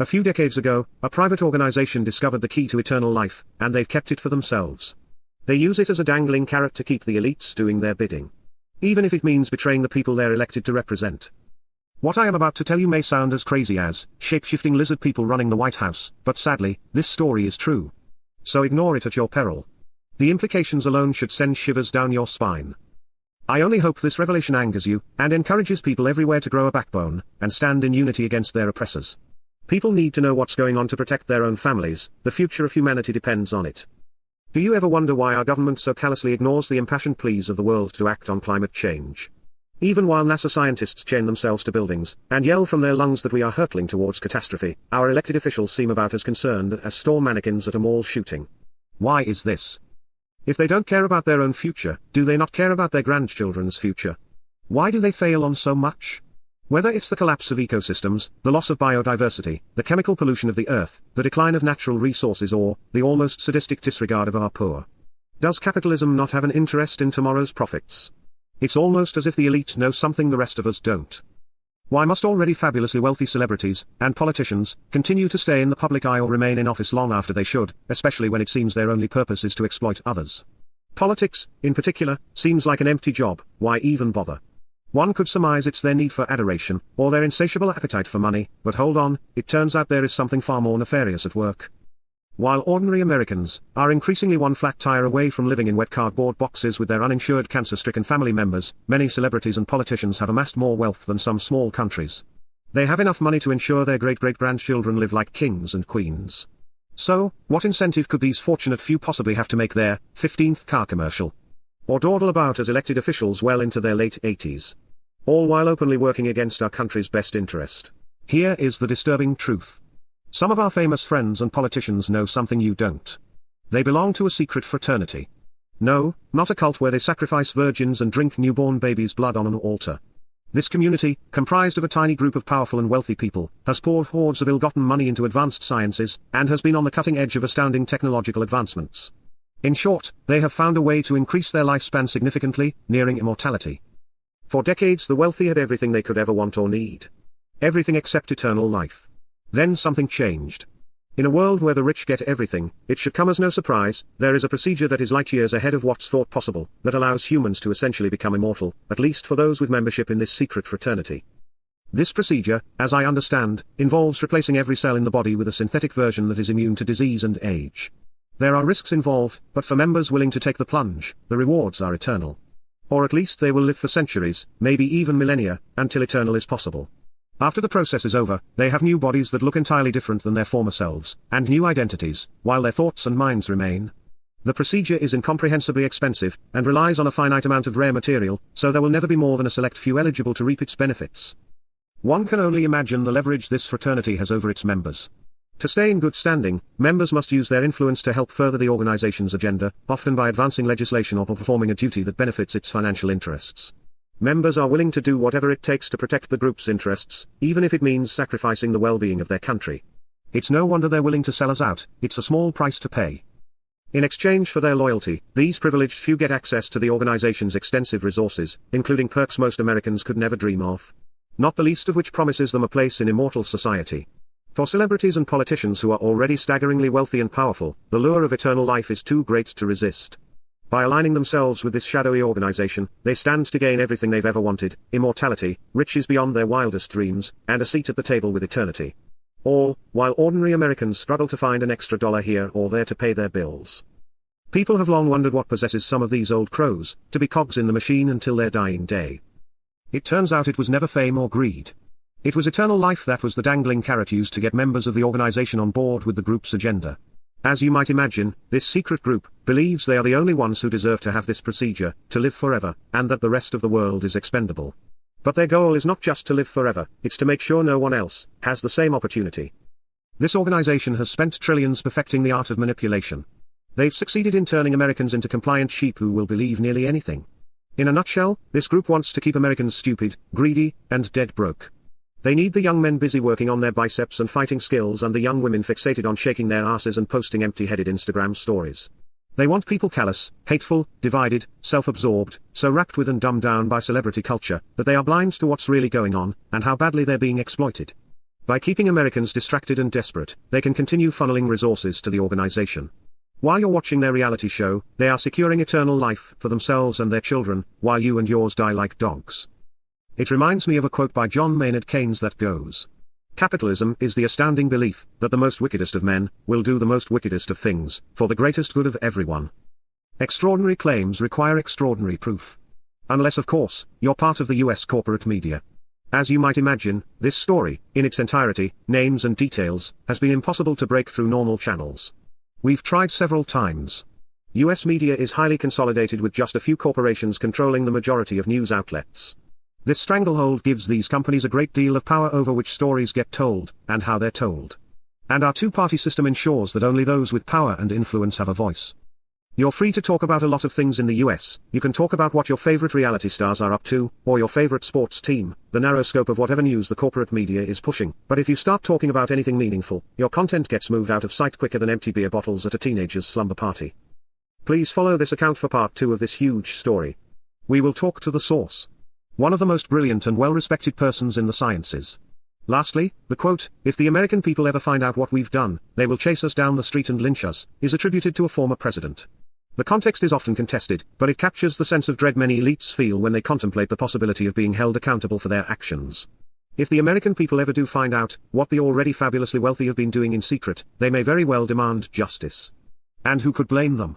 A few decades ago, a private organization discovered the key to eternal life, and they've kept it for themselves. They use it as a dangling carrot to keep the elites doing their bidding. Even if it means betraying the people they're elected to represent. What I am about to tell you may sound as crazy as shape-shifting lizard people running the White House, but sadly, this story is true. So ignore it at your peril. The implications alone should send shivers down your spine. I only hope this revelation angers you, and encourages people everywhere to grow a backbone, and stand in unity against their oppressors. People need to know what's going on to protect their own families. The future of humanity depends on it. Do you ever wonder why our government so callously ignores the impassioned pleas of the world to act on climate change? Even while NASA scientists chain themselves to buildings, and yell from their lungs that we are hurtling towards catastrophe, our elected officials seem about as concerned as store mannequins at a mall shooting. Why is this? If they don't care about their own future, do they not care about their grandchildren's future? Why do they fail on so much? Whether it's the collapse of ecosystems, the loss of biodiversity, the chemical pollution of the earth, the decline of natural resources or, the almost sadistic disregard of our poor. Does capitalism not have an interest in tomorrow's profits? It's almost as if the elite know something the rest of us don't. Why must already fabulously wealthy celebrities, and politicians, continue to stay in the public eye or remain in office long after they should, especially when it seems their only purpose is to exploit others? Politics, in particular, seems like an empty job. Why even bother? One could surmise it's their need for adoration, or their insatiable appetite for money, but hold on, it turns out there is something far more nefarious at work. While ordinary Americans are increasingly one flat tire away from living in wet cardboard boxes with their uninsured cancer-stricken family members, many celebrities and politicians have amassed more wealth than some small countries. They have enough money to ensure their great-great-grandchildren live like kings and queens. So, what incentive could these fortunate few possibly have to make their 15th car commercial? Or dawdle about as elected officials well into their late 80s. All while openly working against our country's best interest. Here is the disturbing truth. Some of our famous friends and politicians know something you don't. They belong to a secret fraternity. No, not a cult where they sacrifice virgins and drink newborn babies' blood on an altar. This community, comprised of a tiny group of powerful and wealthy people, has poured hordes of ill-gotten money into advanced sciences, and has been on the cutting edge of astounding technological advancements. In short, they have found a way to increase their lifespan significantly, nearing immortality. For decades the wealthy had everything they could ever want or need. Everything except eternal life. Then something changed. In a world where the rich get everything, it should come as no surprise, there is a procedure that is light years ahead of what's thought possible, that allows humans to essentially become immortal, at least for those with membership in this secret fraternity. This procedure, as I understand, involves replacing every cell in the body with a synthetic version that is immune to disease and age. There are risks involved, but for members willing to take the plunge, the rewards are eternal. Or at least they will live for centuries, maybe even millennia, until eternal is possible. After the process is over, they have new bodies that look entirely different than their former selves, and new identities, while their thoughts and minds remain. The procedure is incomprehensibly expensive, and relies on a finite amount of rare material, so there will never be more than a select few eligible to reap its benefits. One can only imagine the leverage this fraternity has over its members. To stay in good standing, members must use their influence to help further the organization's agenda, often by advancing legislation or performing a duty that benefits its financial interests. Members are willing to do whatever it takes to protect the group's interests, even if it means sacrificing the well-being of their country. It's no wonder they're willing to sell us out, it's a small price to pay. In exchange for their loyalty, these privileged few get access to the organization's extensive resources, including perks most Americans could never dream of. Not the least of which promises them a place in immortal society. For celebrities and politicians who are already staggeringly wealthy and powerful, the lure of eternal life is too great to resist. By aligning themselves with this shadowy organization, they stand to gain everything they've ever wanted: immortality, riches beyond their wildest dreams, and a seat at the table with eternity. All, while ordinary Americans struggle to find an extra dollar here or there to pay their bills. People have long wondered what possesses some of these old crows, to be cogs in the machine until their dying day. It turns out it was never fame or greed. It was eternal life that was the dangling carrot used to get members of the organization on board with the group's agenda. As you might imagine, this secret group believes they are the only ones who deserve to have this procedure, to live forever, and that the rest of the world is expendable. But their goal is not just to live forever, it's to make sure no one else has the same opportunity. This organization has spent trillions perfecting the art of manipulation. They've succeeded in turning Americans into compliant sheep who will believe nearly anything. In a nutshell, this group wants to keep Americans stupid, greedy, and dead broke. They need the young men busy working on their biceps and fighting skills and the young women fixated on shaking their asses and posting empty-headed Instagram stories. They want people callous, hateful, divided, self-absorbed, so wrapped with and dumbed down by celebrity culture, that they are blind to what's really going on, and how badly they're being exploited. By keeping Americans distracted and desperate, they can continue funneling resources to the organization. While you're watching their reality show, they are securing eternal life for themselves and their children, while you and yours die like dogs. It reminds me of a quote by John Maynard Keynes that goes, "Capitalism is the astounding belief that the most wickedest of men will do the most wickedest of things, for the greatest good of everyone." Extraordinary claims require extraordinary proof. Unless, of course, you're part of the US corporate media. As you might imagine, this story, in its entirety, names and details, has been impossible to break through normal channels. We've tried several times. US media is highly consolidated with just a few corporations controlling the majority of news outlets. This stranglehold gives these companies a great deal of power over which stories get told, and how they're told. And our two-party system ensures that only those with power and influence have a voice. You're free to talk about a lot of things in the US. You can talk about what your favorite reality stars are up to, or your favorite sports team, the narrow scope of whatever news the corporate media is pushing. But if you start talking about anything meaningful, your content gets moved out of sight quicker than empty beer bottles at a teenager's slumber party. Please follow this account for part 2 of this huge story. We will talk to the source. One of the most brilliant and well-respected persons in the sciences. Lastly, the quote, "If the American people ever find out what we've done, they will chase us down the street and lynch us," is attributed to a former president. The context is often contested, but it captures the sense of dread many elites feel when they contemplate the possibility of being held accountable for their actions. If the American people ever do find out what the already fabulously wealthy have been doing in secret, they may very well demand justice. And who could blame them?